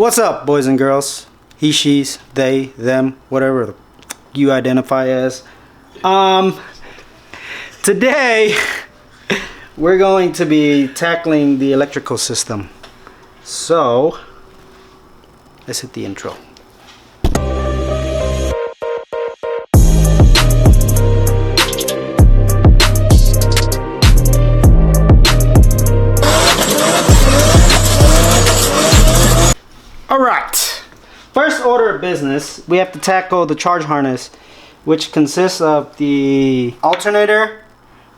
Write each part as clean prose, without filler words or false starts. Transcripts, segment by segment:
What's up, boys and girls? He, she's, they, them, whatever you identify as. Today we're going to be tackling the electrical system. So let's hit the intro. Alright, first order of business, we have to tackle the charge harness, which consists of the alternator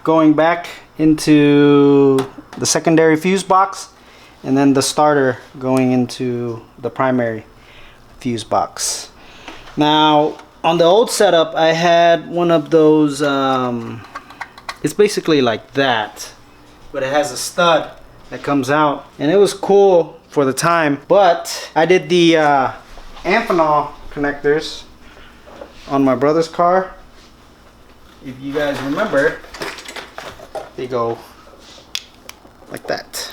going back into the secondary fuse box, and then the starter going into the primary fuse box. Now, on the old setup, I had one of those, it's basically like that, but it has a stud that comes out, and it was cool for the time, but I did the Amphenol connectors on my brother's car. If you guys remember, they go like that.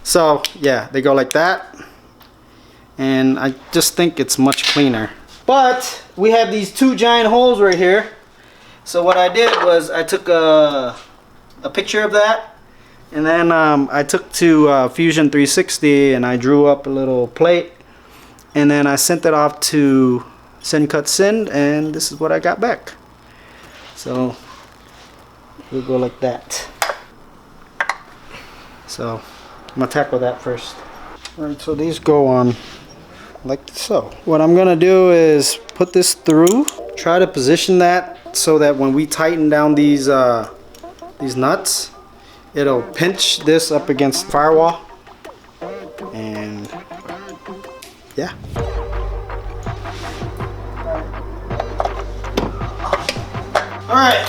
So yeah, they go like that, and I just think it's much cleaner. But we have these two giant holes right here, so what I did was I took a picture of that. And then I took to Fusion 360 and I drew up a little plate, and then I sent it off to Send Cut Send, and this is what I got back. So we'll go like that. So I'm gonna tackle that first. Alright, so these go on like so. What I'm gonna do is put this through, try to position that so that when we tighten down these nuts, it'll pinch this up against the firewall, and yeah. Alright,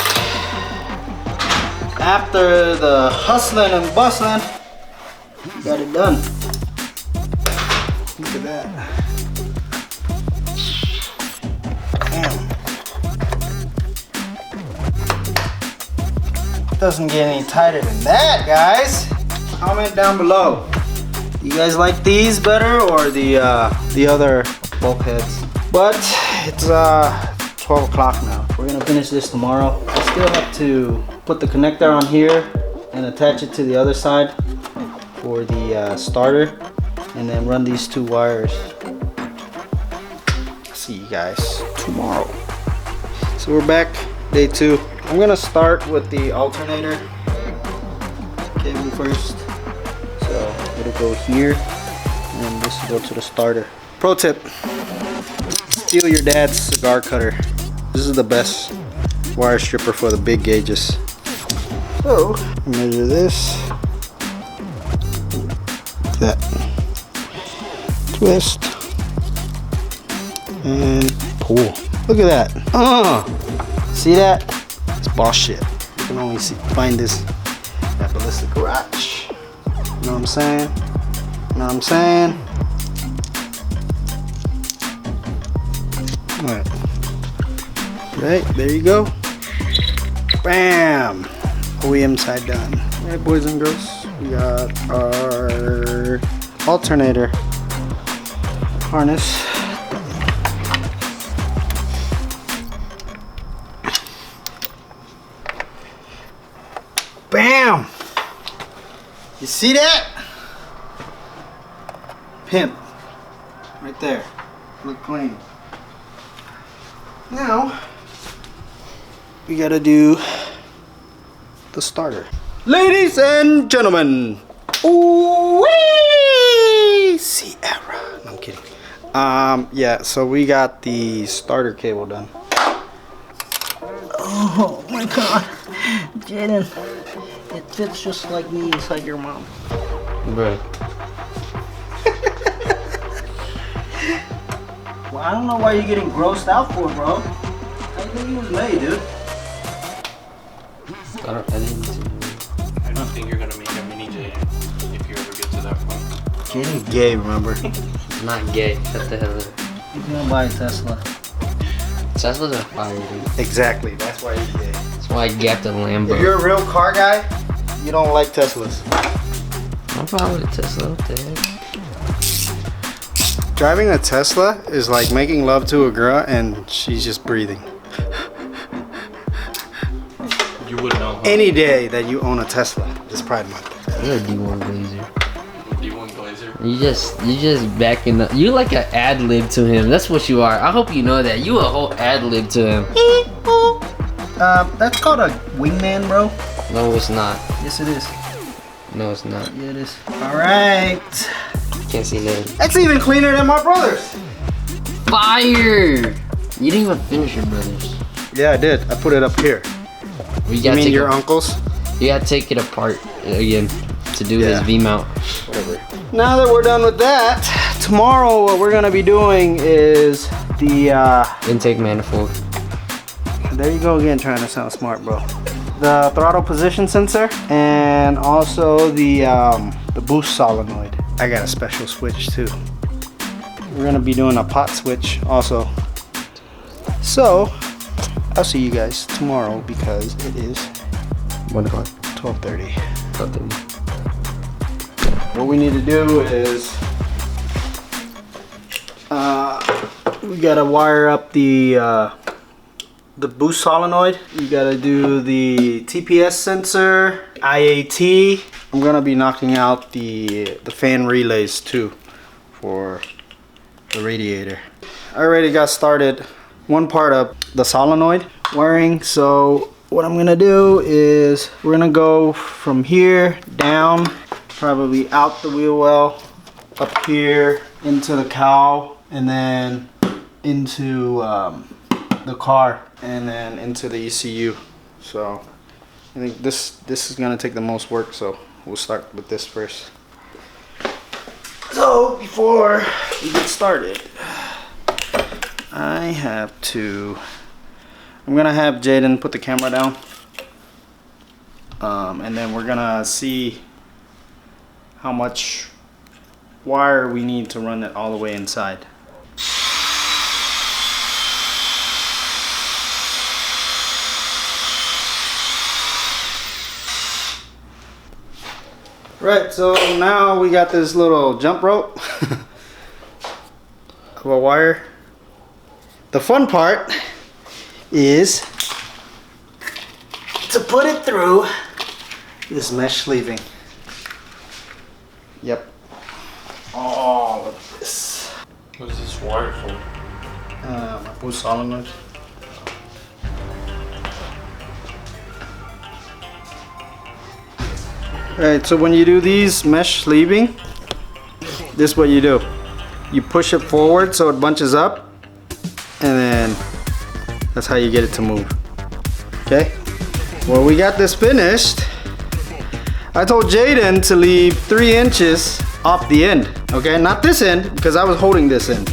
after the hustling and bustling, we got it done. Look at that. Damn. Doesn't get any tighter than that, guys. Comment down below. You guys like these better or the other bulkheads? But it's 12 o'clock now. We're gonna finish this tomorrow. I still have to put the connector on here and attach it to the other side for the starter, and then run these two wires. See you guys tomorrow. So we're back, day 2. I'm gonna start with the alternator cable first. So it'll go here, and this will go to the starter. Pro tip: steal your dad's cigar cutter. This is the best wire stripper for the big gauges. So measure this. That. Twist and pull. Look at that. See that? Boss shit. You can only find this at Ballistic Garage. You know what I'm saying? You know what I'm saying? Alright. Right, there you go. Bam! OEM side done. Alright, boys and girls. We got our alternator harness. Bam! You see that? Pimp. Right there. Look clean. Now, we gotta do the starter. Ladies and gentlemen. Ooh-wee! Sierra. No, I'm kidding. Yeah, so we got the starter cable done. Oh my god. Jaden. It fits just like me inside your mom. Right. Well, I don't know why you're getting grossed out for, bro. I think he was made, dude. I don't think you're gonna make a mini J if you ever get to that point. Getting gay, remember? Not gay. What the hell? He's gonna buy a Tesla. Teslas are fire, dude. Exactly. That's why he's gay. That's why I gapped the Lambo. If you're a real car guy, you don't like Teslas. I I'm fine with a Tesla. What the heck? Driving a Tesla is like making love to a girl and she's just breathing. You would know. Huh? Any day that you own a Tesla, it's Pride Month. You're a D1 Glazer. D1 Glazer. You just backing up. You like an ad lib to him. That's what you are. I hope you know that. You a whole ad lib to him. That's called a wingman, bro. No, it's not. Yes, it is. No, it's not. Yeah, it is. All right. Can't see nothing. That's even cleaner than my brother's. Fire! You didn't even finish your brother's. Yeah, I did. I put it up here. You You gotta mean take your it, uncle's? You gotta take it apart again to do his Yeah. V mount. Whatever. Now that we're done with that, tomorrow what we're gonna be doing is the Intake manifold. there you go again, trying to sound smart, bro. The throttle position sensor and also the boost solenoid. I got a special switch too. We're gonna be doing a pot switch also. So I'll see you guys tomorrow because it is 1 o'clock. 12:30. Something. What we need to do is we gotta wire up the boost solenoid. You gotta do the TPS sensor, IAT. I'm gonna be knocking out the fan relays too for the radiator. I already got started one part of the solenoid wiring. So what I'm gonna do is we're gonna go from here down, probably out the wheel well, up here into the cowl, and then into the car, and then into the ECU. So I think this is gonna take the most work, so we'll start with this first. So before we get started, I'm gonna have Jaden put the camera down, and then we're gonna see how much wire we need to run it all the way inside. Right, so now we got this little jump rope of a wire. The fun part is to put it through this mesh sleeving. Yep. All of this. What is this wire for? My boost solenoid. Alright, so when you do these mesh sleeving, this is what you do. You push it forward so it bunches up, and then that's how you get it to move. Okay? Well, we got this finished. I told Jaden to leave 3 inches off the end. Okay, not this end, because I was holding this end.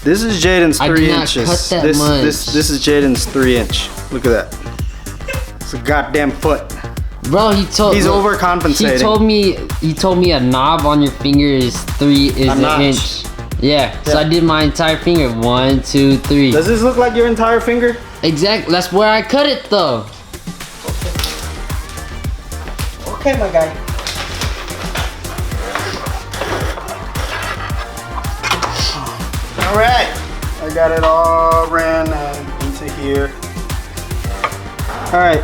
This is Jaden's 3 inches. Cut that much. This is Jaden's 3 inch. Look at that. It's a goddamn foot. Bro, He's overcompensating. He told me a knob on your finger is an notch. inch. Yeah, so I did my entire finger. 1, 2, 3. Does this look like your entire finger? Exactly. That's where I cut it though. Okay, my guy. All right, I got it all ran into here. All right,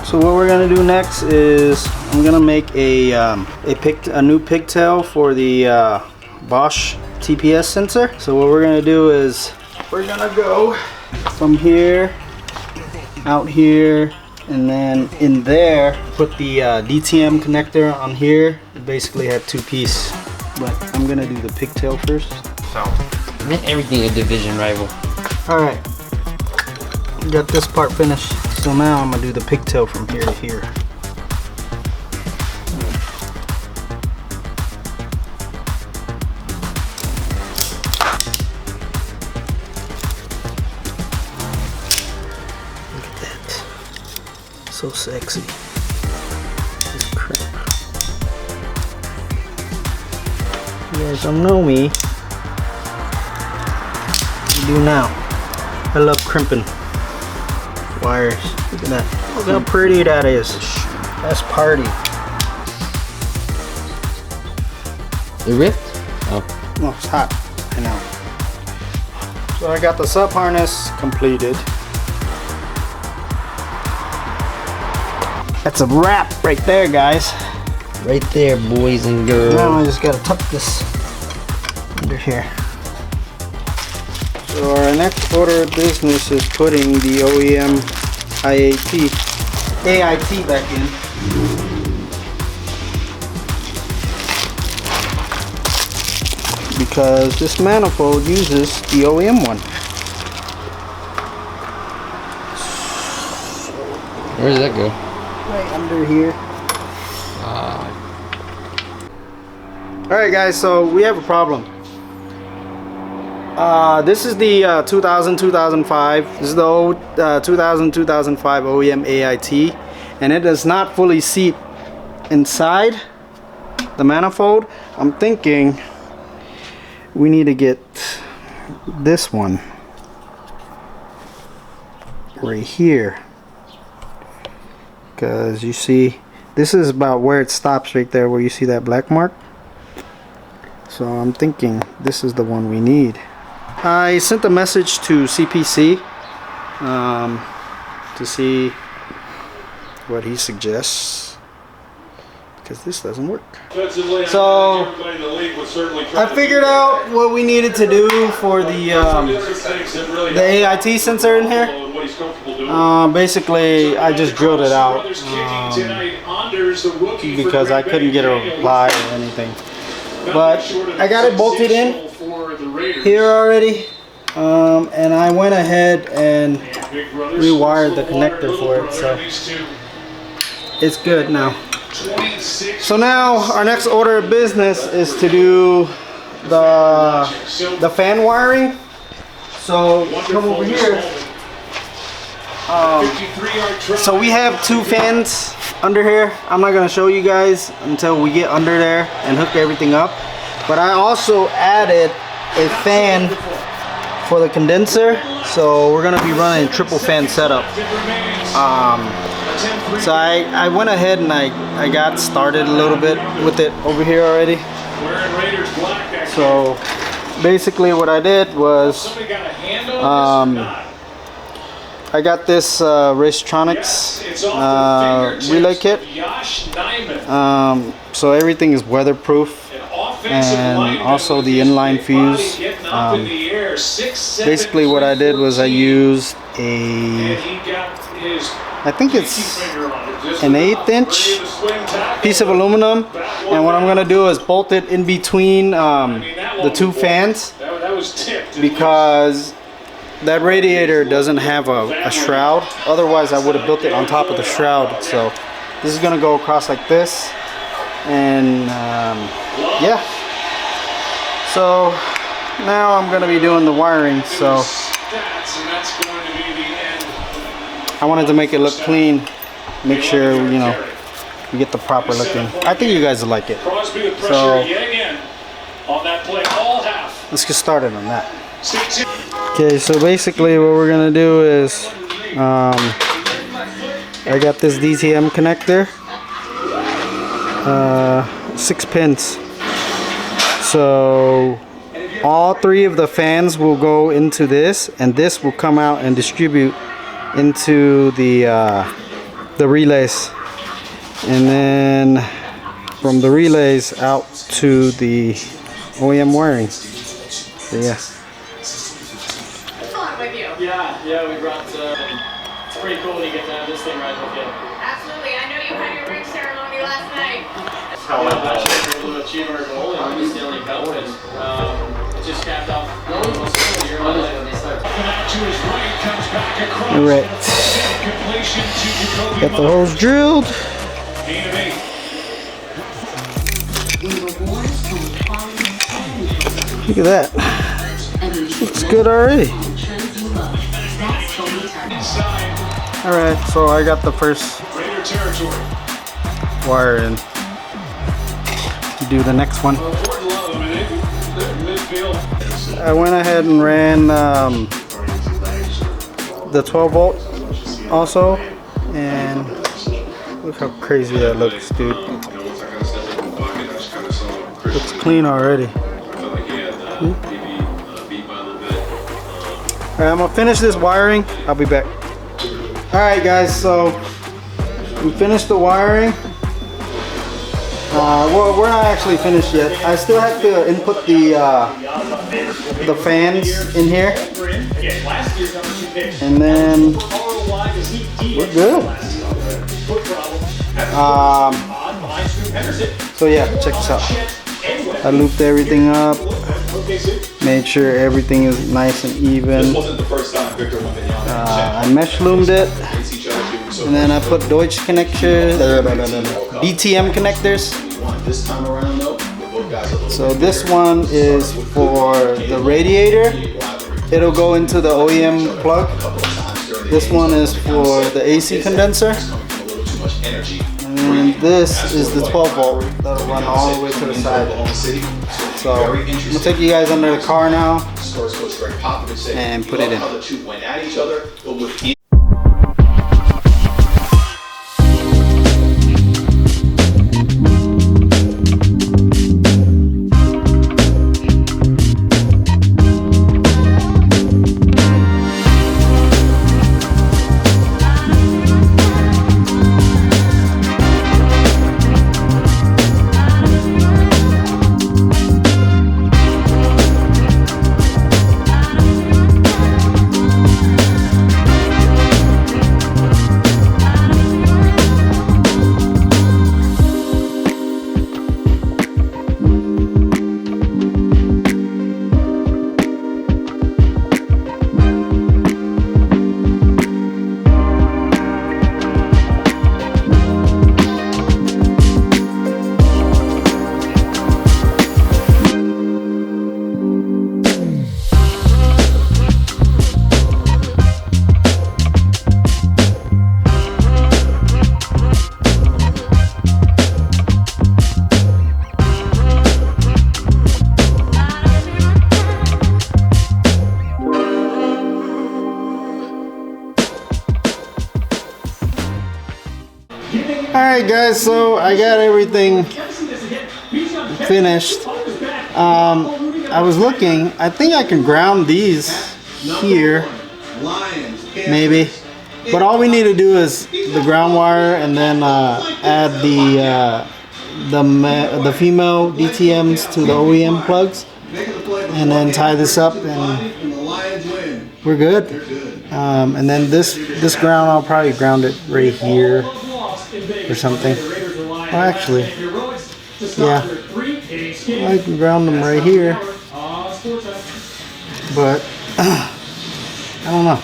so what we're gonna do next is I'm gonna make a new pigtail for the Bosch TPS sensor. So what we're gonna do is we're gonna go from here out here, and then in there put the DTM connector on here. Basically have 2 pieces, but I'm gonna do the pigtail first. So, Make everything a division rival. All right, got this part finished. So now I'm gonna do the pigtail from here to here. Look at that. So sexy. This crimp. You guys don't know me. You do now. I love crimping wires. Look at that. Look how pretty that is. That's party. It ripped? Oh. No, it's hot. I know. So I got the sub harness completed. That's a wrap right there, guys. Right there, boys and girls. Now I just gotta tuck this under here. So our next order of business is putting the OEM AIT back in. Because this manifold uses the OEM one. Where does that go? Right under here. Alright guys, so we have a problem. This is the 2000-2005. This is the old 2000-2005 OEM AIT, and it does not fully seat inside the manifold. I'm thinking we need to get this one right here, because you see this is about where it stops right there, where you see that black mark. So I'm thinking this is the one we need. I sent a message to CPC to see what he suggests, because this doesn't work. So I figured out what we needed to do for the AIT sensor in here. Basically, I just drilled it out because I couldn't get a reply or anything. But I got it bolted in here already, and I went ahead and rewired the connector for it, so it's good now. So now our next order of business is to do the fan wiring. So come over here. So we have two fans under here. I'm not gonna show you guys until we get under there and hook everything up. But I also added a fan for the condenser, so we're gonna be running a triple fan setup. So I went ahead and I got started a little bit with it over here already. So basically what I did was I got this Racetronics relay kit, so everything is weatherproof, and also the inline fuse. Basically what I did was I used I think it's an 1/8 inch piece of aluminum, and what I'm going to do is bolt it in between the two fans, because that radiator doesn't have a shroud. Otherwise I would have built it on top of the shroud. So this is going to go across like this, and yeah. So now I'm going to be doing the wiring. So I wanted to make it look clean, make sure, you know, we get the proper looking. I think you guys will like it. So let's get started on that. Okay, so basically what we're gonna do is I got this DTM connector, 6 pins. So all 3 of the fans will go into this, and this will come out and distribute into the relays, and then from the relays out to the OEM wiring. So yeah. Yeah, we brought, it's pretty cool to get to have this thing right with you. Absolutely, I know you had your ring ceremony last night. How about that? A little bit cheaper goal, and we still need help, and it's just capped off. Alright. Got the holes drilled. Look at that. Looks good already. Alright, so I got the first wire in. Do the next one. I went ahead and ran the 12 volt also, and look how crazy that looks, dude. Looks clean already. Alright, I'm gonna finish this wiring. I'll be back. Alright guys, so we finished the wiring. Well, we're not actually finished yet. I still have to input the fans in here. And then we're good. So yeah, check this out. I looped everything up, made sure everything is nice and even. I mesh loomed it, and then I put Deutsch connectors, DTM connectors. So this one is for the radiator. It'll go into the OEM plug. This one is for the AC condenser. And this is the 12 volt that'll run all the way to the side. So I'm gonna take you guys under the car now and put it in. Alright guys, so I got everything finished. I was looking, I think I can ground these here, maybe. But all we need to do is the ground wire and then add the female DTMs to the OEM plugs. And then tie this up and we're good. And then this ground, I'll probably ground it right here or something. Well, actually, yeah, I can ground them right here, but I don't know.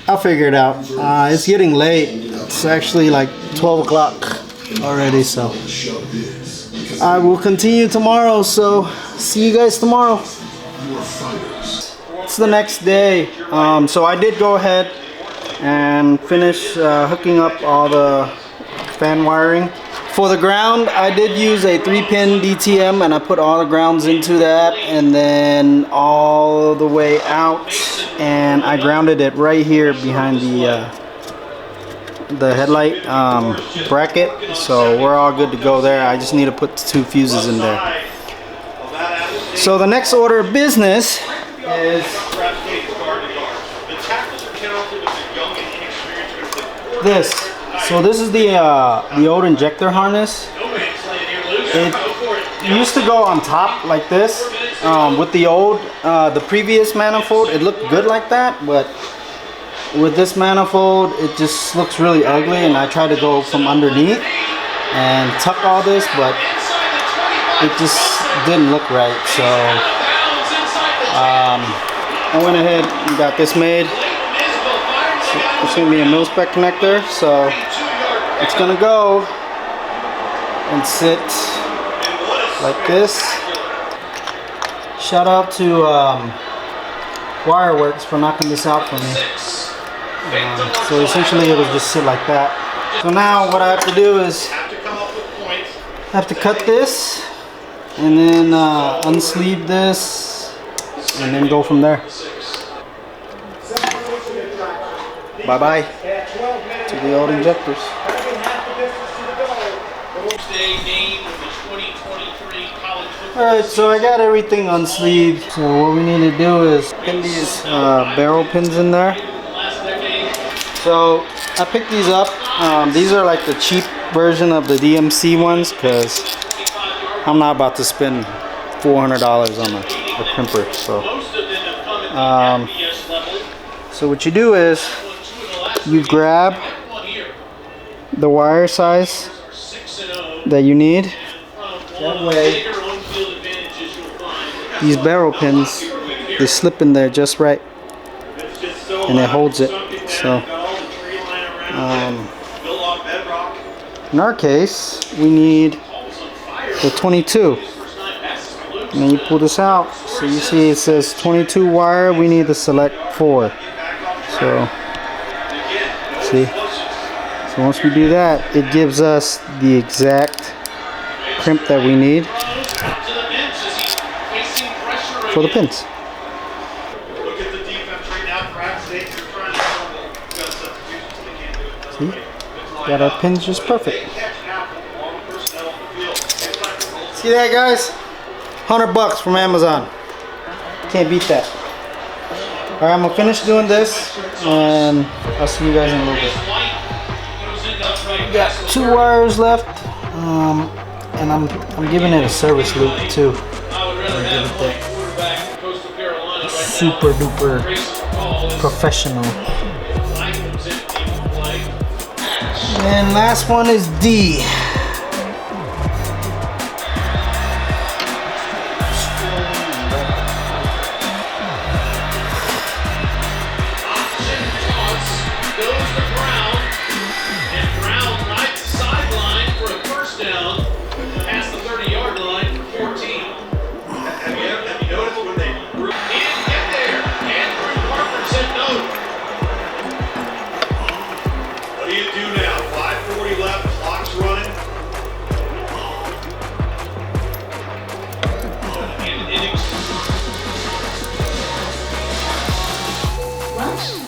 I'll figure it out. It's getting late. It's actually like 12 o'clock already, so I will continue tomorrow. So see you guys tomorrow. It's the next day. So I did go ahead and finish hooking up all the fan wiring. For the ground, I did use a 3-pin DTM and I put all the grounds into that and then all the way out, and I grounded it right here behind the headlight bracket. So we're all good to go there. I just need to put 2 fuses in there. So the next order of business is this. So this is the old injector harness. It used to go on top like this. With the previous manifold, it looked good like that, but with this manifold, it just looks really ugly, and I tried to go from underneath and tuck all this, but it just didn't look right. So I went ahead and got this made. It's going to be a Mil-spec connector, so it's going to go and sit like this. Shout out to Wireworks for knocking this out for me. So essentially it'll just sit like that. So now what I have to do is I have to cut this and then unsleeve this and then go from there. Bye bye to the old injectors. Tuesday game of the 2023 Alright, so I got everything unsleeved. So what we need to do is pin these barrel pins in there. So I picked these up. These are like the cheap version of the DMC ones because I'm not about to spend $400 on a crimper. So what you do is you grab the wire size that you need. That way these barrel pins, they slip in there just right and it holds it. So in our case we need the 22, and then you pull this out, so you see it says 22 wire. We need to select 4. So see, so once we do that, it gives us the exact crimp that we need for the pins. See, got our pins just perfect. See that, guys? $100 from Amazon. Can't beat that. Alright, I'm gonna finish doing this and I'll see you guys in a little bit. We got 2 wires left, and I'm giving it a service loop too. I'll give it that super duper professional. And last one is D.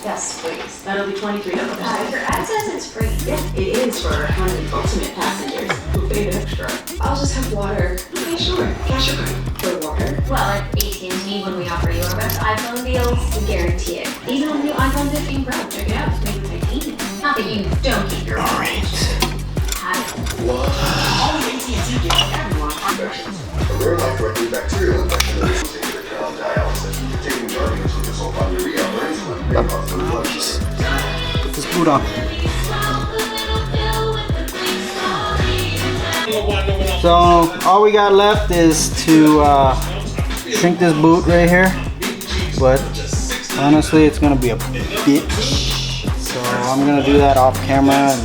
Yes, please. That'll be $23. Your ad says it's free. Yeah, it is for one of the ultimate passengers who paid extra. I'll just have water. Okay, sure. Cash or card for water. Well, at AT&T, when we offer you our best iPhone deals, we guarantee it. Even on the new iPhone 15 Pro, check it out. It's made with titanium. Not that you don't keep your phone. Have it. All the AT&T gives everyone versions. A rare life-threatening bacterial infection that is associated with dialysis. Taking Jardiance with sulfonylurea or insulin may cause the blood sugar. Put this boot on. So all we got left is to shrink this boot right here, but honestly it's gonna be a bitch, so I'm gonna do that off camera. And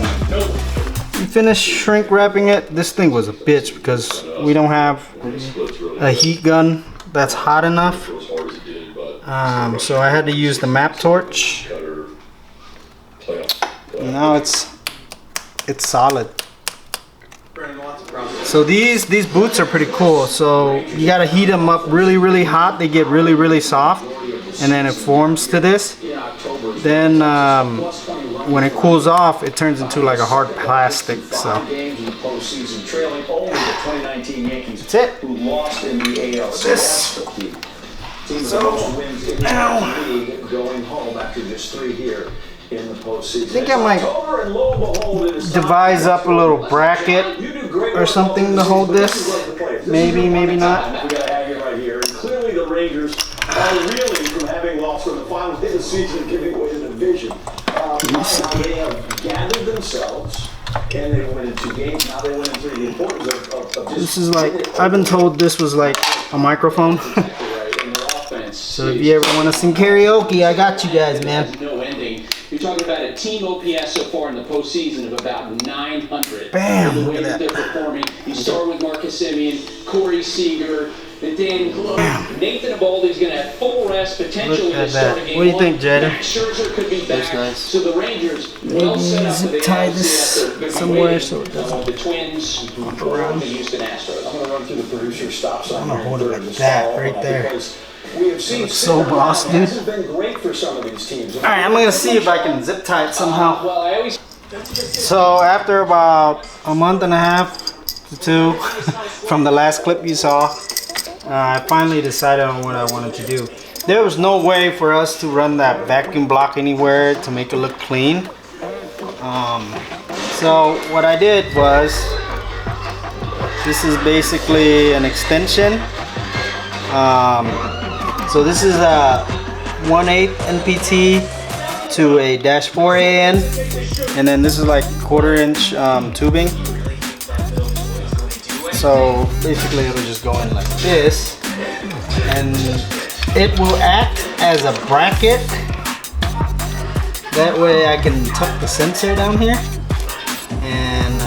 we finished shrink wrapping it. This thing was a bitch because we don't have a heat gun that's hot enough, so I had to use the map torch. Now it's solid. So these boots are pretty cool. So you gotta heat them up really hot. They get really soft, and then it forms to this. Then when it cools off, it turns into like a hard plastic. So that's it. This. So now I think I might devise up a little bracket or something to hold this. Maybe not. We gotta have you right here. And clearly the Rangers are reeling from having lost in the final day of the season, giving away the division. They have gathered themselves, and they win in 2 games. Now they win in 3. The importance of This is like, I've been told this was like a microphone. So if you ever want to sing karaoke, I got you guys, man. No ending. You're talking about a team OPS so far in the postseason of about 900. Bam! The way Look at that that. they're performing. You start with Marcus Simeon, Corey Seager, and Dan Glover. Nathan Eovaldi's going to have full rest potentially Look at to start that. a game. What do you think, Jaden? Max Scherzer could be back. nice. So the Rangers Maybe well set up. zip They tie obviously this have to be somewhere waiting so it doesn't on the Twins around. the Houston Astros. I'm going to run through the producer stop sign. I'm gonna here hold it during like this that call, right there. because we have seen so boss, dude. This has been great for some of these teams. All right, I'm gonna see if I can zip tie it somehow. Well, I always So after about a month and a half to 2 from the last clip you saw, I finally decided on what I wanted to do. There was no way for us to run that vacuum block anywhere to make it look clean. So what I did was, this is basically an extension. So this is a 1/8 NPT to a -4 AN, and then this is like 1/4 inch tubing. So basically it'll just go in like this, and it will act as a bracket. That way I can tuck the sensor down here, and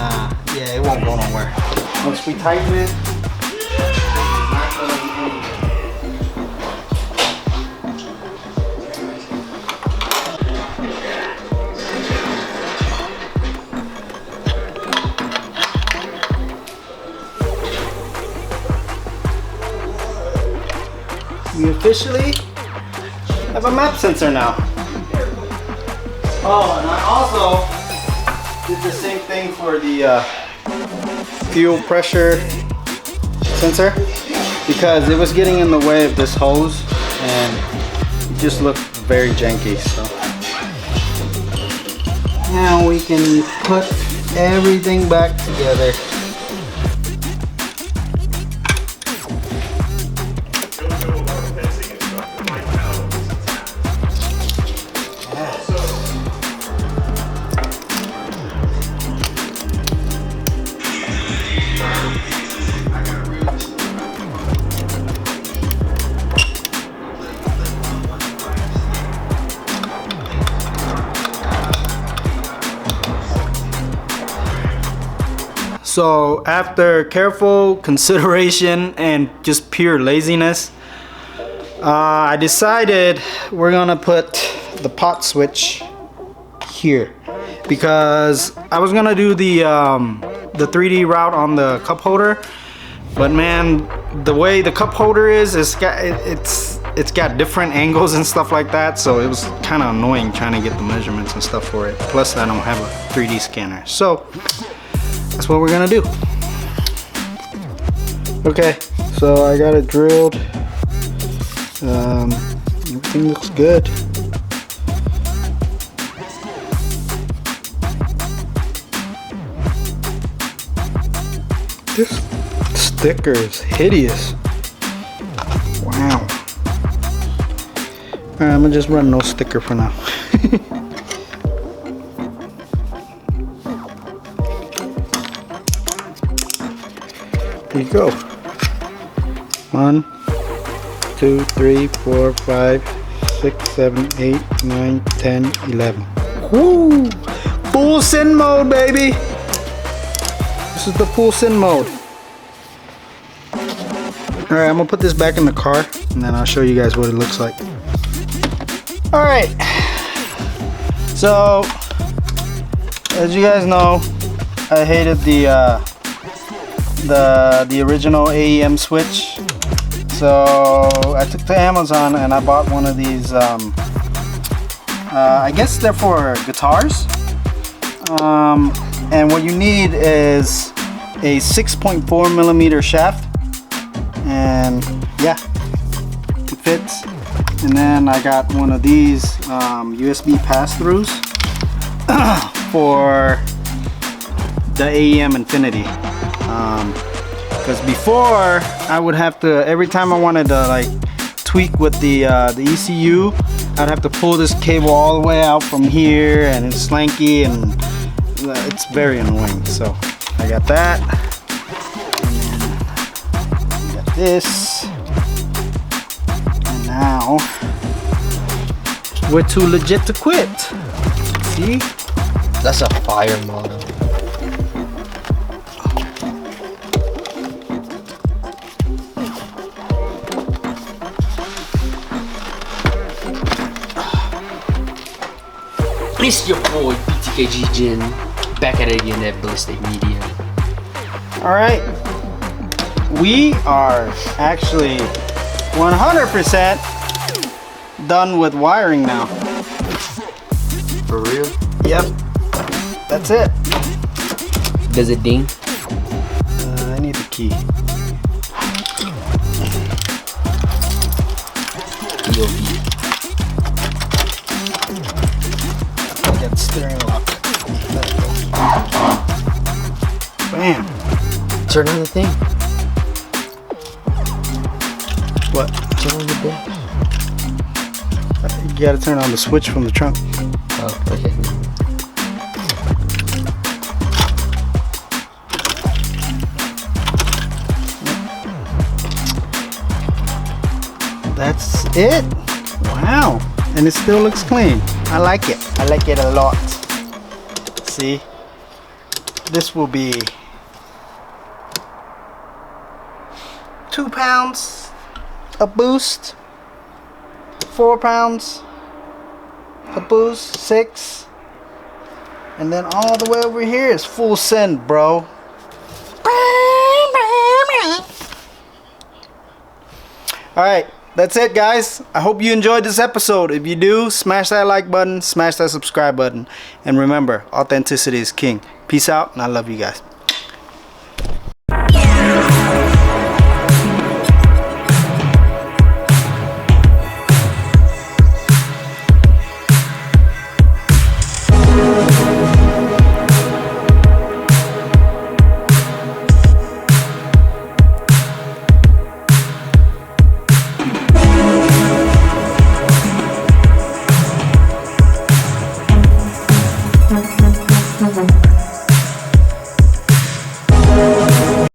yeah, it won't go nowhere. Once we tighten it, we officially have a map sensor now. Oh, and I also did the same thing for the fuel pressure sensor, because it was getting in the way of this hose and it just looked very janky. So now we can put everything back together. So after careful consideration and just pure laziness, I decided we're gonna put the pot switch here, because I was gonna do the 3D route on the cup holder, but man, the way the cup holder is, it's got different angles and stuff like that, so it was kind of annoying trying to get the measurements and stuff for it. Plus I don't have a 3D scanner, so that's what we're gonna do. Okay, so I got it drilled. Everything looks good. This sticker is hideous. Wow. Alright, I'm gonna just run no sticker for now. Here you go. 1, 2, 3, 4, 5, 6, 7, 8, 9, 10, 11. Woo! Full send mode, baby! This is the full send mode. Alright, I'm gonna put this back in the car and then I'll show you guys what it looks like. Alright. So, as you guys know, I hated the original AEM switch, so I took to Amazon and I bought one of these. I guess they're for guitars, and what you need is a 6.4 millimeter shaft, and yeah, it fits. And then I got one of these USB pass-throughs for the AEM Infinity. Because before I would have to, every time I wanted to like tweak with the ECU, I'd have to pull this cable all the way out from here, and it's slanky and it's very annoying. So I got that, and then we got this, and now we're too legit to quit. See? That's a fire model. It's your boy BTKG Jin, back at it again at Ballistic Media. Alright, we are actually 100% done with wiring now. For real? Yep, that's it. Does it ding? I need the key. POV. Get steering lock. Bam. Turn on the thing. What? Turn on the thing. You gotta turn on the switch from the trunk. Oh, okay. That's it. Wow. And it still looks clean. I like it. I like it a lot. See? This will be 2 pounds a boost. 4 pounds a boost. 6. And then all the way over here is full send, bro. Alright, that's it, guys. I hope you enjoyed this episode. If you do, smash that like button, smash that subscribe button. And remember, authenticity is king. Peace out, and I love you guys.